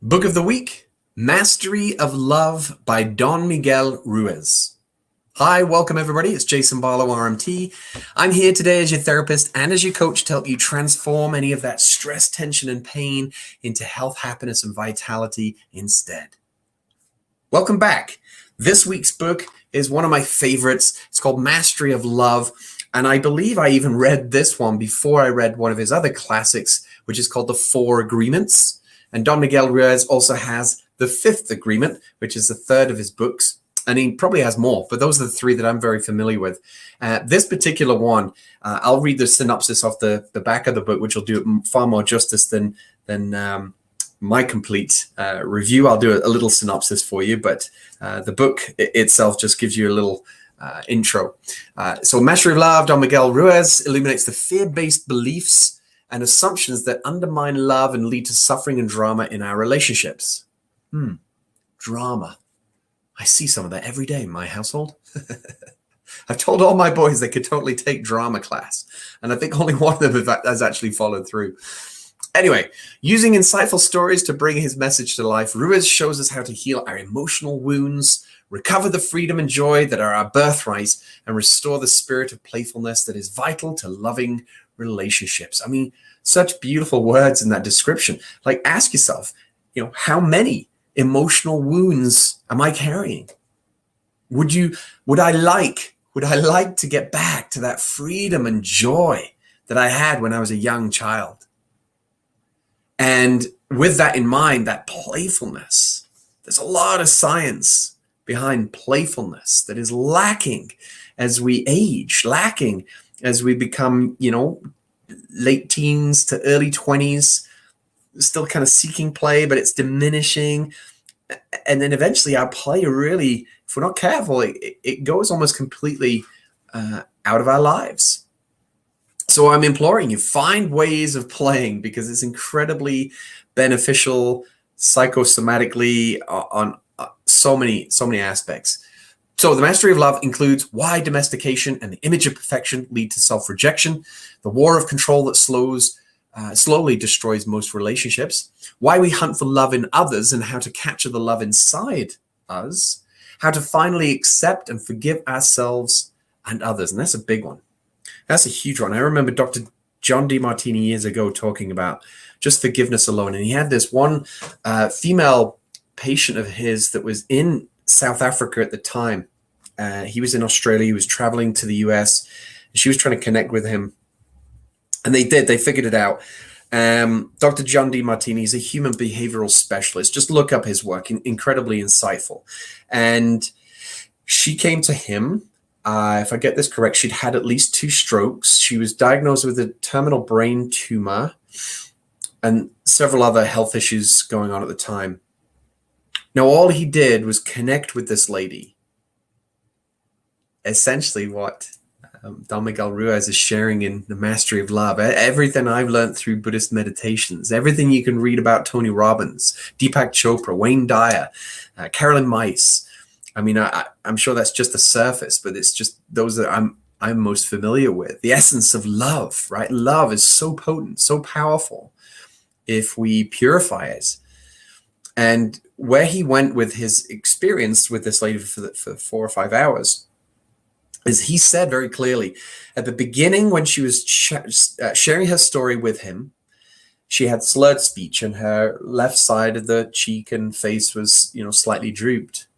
Book of the Week, Mastery of Love by Don Miguel Ruiz. Hi, welcome everybody. It's Jason Barlow, RMT. I'm here today as your therapist and as your coach to help you transform any of that stress, tension, and pain into health, happiness, and vitality instead. Welcome back. This week's book is one of my favorites. It's called Mastery of Love. And I believe I even read this one before I read one of his other classics, which is called The Four Agreements. And Don Miguel Ruiz also has The Fifth Agreement, which is the third of his books. And he probably has more, but those are the three that I'm very familiar with. This particular one, I'll read the synopsis off the back of the book, which will do it far more justice than my complete review. I'll do a little synopsis for you, but the book itself just gives you a little intro. So Mastery of Love, Don Miguel Ruiz illuminates the fear-based beliefs and assumptions that undermine love and lead to suffering and drama in our relationships. Drama. I see some of that every day in my household. I've told all my boys they could totally take drama class, and I think only one of them has actually followed through. Anyway, using insightful stories to bring his message to life, Ruiz shows us how to heal our emotional wounds, recover the freedom and joy that are our birthright, and restore the spirit of playfulness that is vital to loving relationships. I mean, such beautiful words in that description. Like, ask yourself, how many emotional wounds am I carrying? Would I like to get back to that freedom and joy that I had when I was a young child? And with that in mind, that playfulness, there's a lot of science behind playfulness that is lacking as we age, lacking as we become, late teens to early 20s, still kind of seeking play, but it's diminishing. And then eventually our play really, if we're not careful, it goes almost completely out of our lives. So I'm imploring you, find ways of playing, because it's incredibly beneficial psychosomatically on so many aspects. So the Mastery of Love includes why domestication and the image of perfection lead to self-rejection, the war of control that slowly destroys most relationships, why we hunt for love in others and how to capture the love inside us, how to finally accept and forgive ourselves and others. And that's a big one. That's a huge one. I remember Dr. John Demartini years ago talking about just forgiveness alone. And he had this one female patient of his that was in South Africa at the time. He was in Australia. He was traveling to the US. And she was trying to connect with him. And they figured it out. Dr. John Demartini is a human behavioral specialist. Just look up his work, incredibly insightful. And she came to him. If I get this correct, she'd had at least 2 strokes. She was diagnosed with a terminal brain tumor and several other health issues going on at the time. Now, all he did was connect with this lady. Essentially what Don Miguel Ruiz is sharing in The Mastery of Love. Everything I've learned through Buddhist meditations, everything you can read about Tony Robbins, Deepak Chopra, Wayne Dyer, Carolyn Myss. I mean, I'm sure that's just the surface, but it's just those that I'm most familiar with. The essence of love, right? Love is so potent, so powerful if we purify it. And where he went with his experience with this lady for 4 or 5 hours is he said very clearly at the beginning when she was sharing her story with him, she had slurred speech and her left side of the cheek and face was, slightly drooped.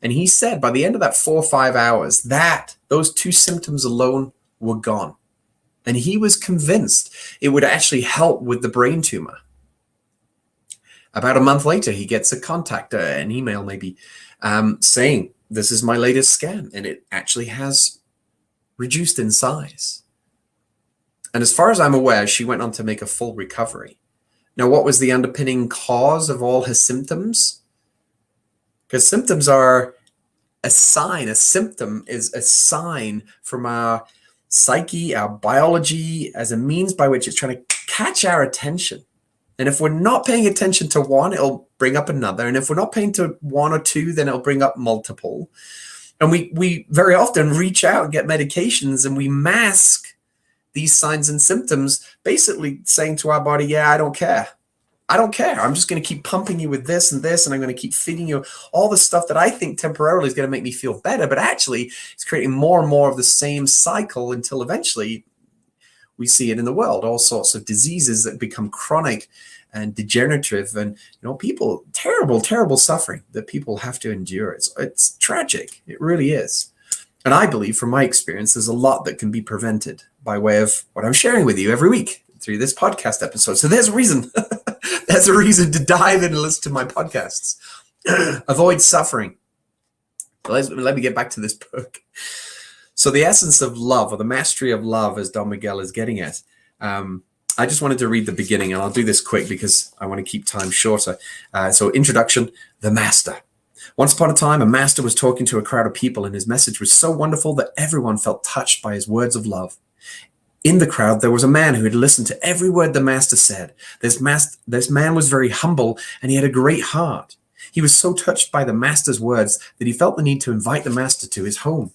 And he said by the end of that 4 or 5 hours that those 2 symptoms alone were gone. And he was convinced it would actually help with the brain tumor. About a month later, he gets a contact, an email maybe, saying, this is my latest scan, and it actually has reduced in size. And as far as I'm aware, she went on to make a full recovery. Now, what was the underpinning cause of all her symptoms? Because symptoms are a sign. A symptom is a sign from our psyche, our biology, as a means by which it's trying to catch our attention. And if we're not paying attention to one, it'll bring up another. And if we're not paying to 1 or 2, then it'll bring up multiple. And we very often reach out and get medications and we mask these signs and symptoms, basically saying to our body, yeah, I don't care. I don't care. I'm just going to keep pumping you with this, and I'm going to keep feeding you all the stuff that I think temporarily is going to make me feel better. But actually, it's creating more and more of the same cycle until eventually we see it in the world, all sorts of diseases that become chronic and degenerative, and people, terrible suffering that people have to endure. It's tragic. It really is. And I believe, from my experience, there's a lot that can be prevented by way of what I'm sharing with you every week through this podcast episode. So there's a reason. There's a reason to dive in and listen to my podcasts. Avoid suffering. Let me get back to this book. So the essence of love, or the mastery of love, as Don Miguel is getting at, I just wanted to read the beginning, and I'll do this quick because I want to keep time shorter. So introduction, the master. Once upon a time, a master was talking to a crowd of people, and his message was so wonderful that everyone felt touched by his words of love. In the crowd, there was a man who had listened to every word the master said. This man was very humble, and he had a great heart. He was so touched by the master's words that he felt the need to invite the master to his home.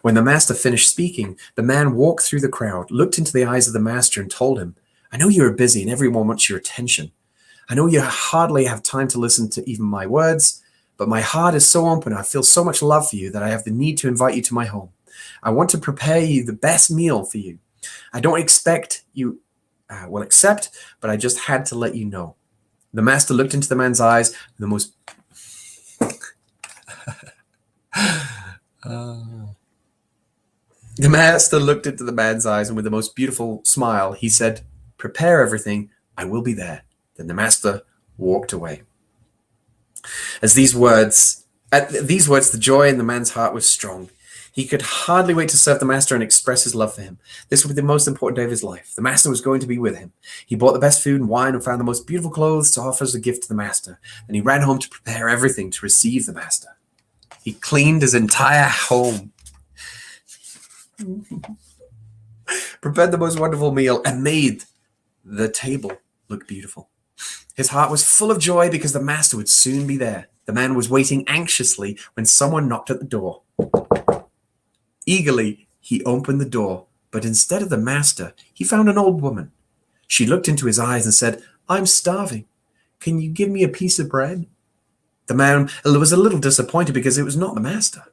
When the master finished speaking, the man walked through the crowd, looked into the eyes of the master, and told him, "I know you are busy and everyone wants your attention. I know you hardly have time to listen to even my words, but my heart is so open. I feel so much love for you that I have the need to invite you to my home. I want to prepare you the best meal for you. I don't expect you will accept, but I just had to let you know." The master looked into the man's eyes with the most The master looked into the man's eyes, and with the most beautiful smile, he said, "Prepare everything. I will be there." Then the master walked away. At these words, the joy in the man's heart was strong. He could hardly wait to serve the master and express his love for him. This would be the most important day of his life. The master was going to be with him. He bought the best food and wine and found the most beautiful clothes to offer as a gift to the master. And he ran home to prepare everything to receive the master. He cleaned his entire home, prepared the most wonderful meal, and made the table look beautiful. His heart was full of joy because the master would soon be there. The man was waiting anxiously when someone knocked at the door. Eagerly, he opened the door, but instead of the master, he found an old woman. She looked into his eyes and said, "I'm starving. Can you give me a piece of bread?" The man was a little disappointed because it was not the master.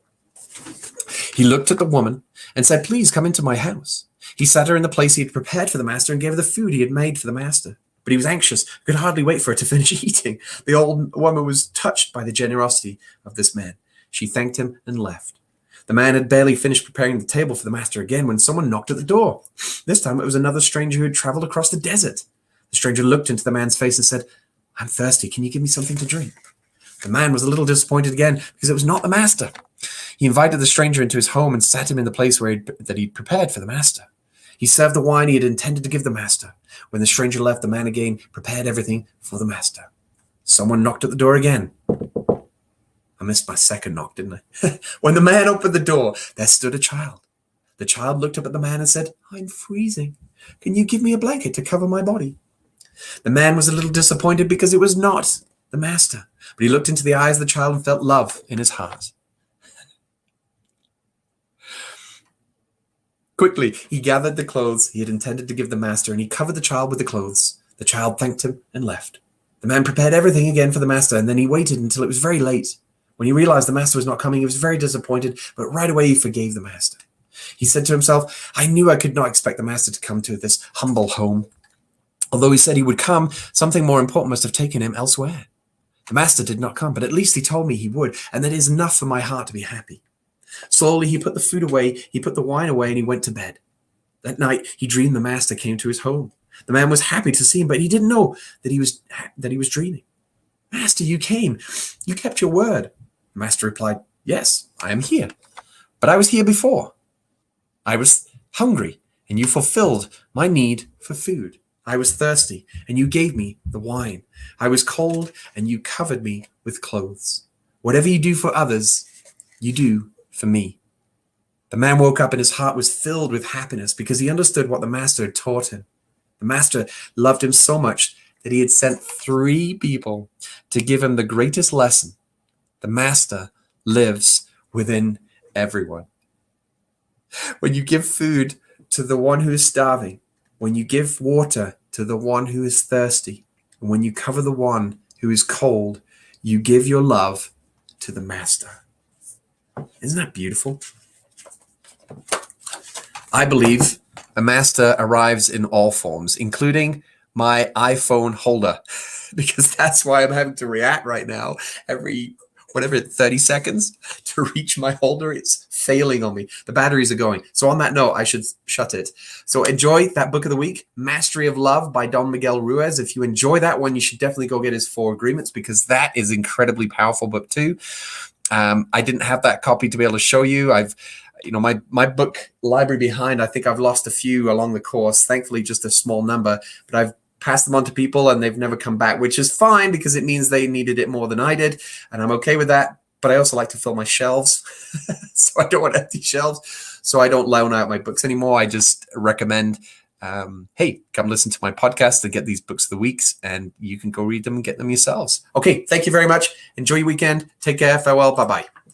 He looked at the woman and said, "Please come into my house." He sat her in the place he had prepared for the master and gave her the food he had made for the master. But he was anxious, could hardly wait for her to finish eating. The old woman was touched by the generosity of this man. She thanked him and left. The man had barely finished preparing the table for the master again when someone knocked at the door. This time it was another stranger who had traveled across the desert. The stranger looked into the man's face and said, "I'm thirsty. Can you give me something to drink?" The man was a little disappointed again because it was not the master. He invited the stranger into his home and sat him in the place that he'd prepared for the master. He served the wine he had intended to give the master. When the stranger left, the man again prepared everything for the master. Someone knocked at the door again. I missed my second knock, didn't I? When the man opened the door, there stood a child. The child looked up at the man and said, "I'm freezing. Can you give me a blanket to cover my body?" The man was a little disappointed because it was not the master, but he looked into the eyes of the child and felt love in his heart. Quickly, he gathered the clothes he had intended to give the master, and he covered the child with the clothes. The child thanked him and left. The man prepared everything again for the master, and then he waited until it was very late. When he realized the master was not coming, he was very disappointed, but right away he forgave the master. He said to himself, "I knew I could not expect the master to come to this humble home. Although he said he would come, something more important must have taken him elsewhere. The master did not come, but at least he told me he would, and that is enough for my heart to be happy." Slowly he put the food away, he put the wine away, and he went to bed. That night he dreamed the master came to his home. The man was happy to see him, but he didn't know that he was dreaming. "Master, you came. You kept your word." The master replied, "Yes, I am here. But I was here before. I was hungry, and you fulfilled my need for food. I was thirsty, and you gave me the wine. I was cold, and you covered me with clothes. Whatever you do for others, you do for me." The man woke up and his heart was filled with happiness because he understood what the master had taught him. The master loved him so much that he had sent 3 people to give him the greatest lesson. The master lives within everyone. When you give food to the one who is starving, when you give water to the one who is thirsty, And when you cover the one who is cold, you give your love to the master. Isn't that beautiful? I believe a master arrives in all forms, including my iPhone holder, because that's why I'm having to react right now every 30 seconds to reach my holder. It's failing on me. The batteries are going. So on that note, I should shut it. So enjoy that book of the week, Mastery of Love by Don Miguel Ruiz. If you enjoy that one, you should definitely go get his 4 Agreements, because that is incredibly powerful book too. I didn't have that copy to be able to show you. My book library behind, I think I've lost a few along the course, thankfully just a small number, but I've passed them on to people and they've never come back, which is fine because it means they needed it more than I did. And I'm okay with that. But I also like to fill my shelves. So I don't want empty shelves. So I don't loan out my books anymore. I just recommend, hey, come listen to my podcast to get these books of the weeks, and you can go read them and get them yourselves. Okay, thank you very much. Enjoy your weekend. Take care. Farewell. Bye-bye.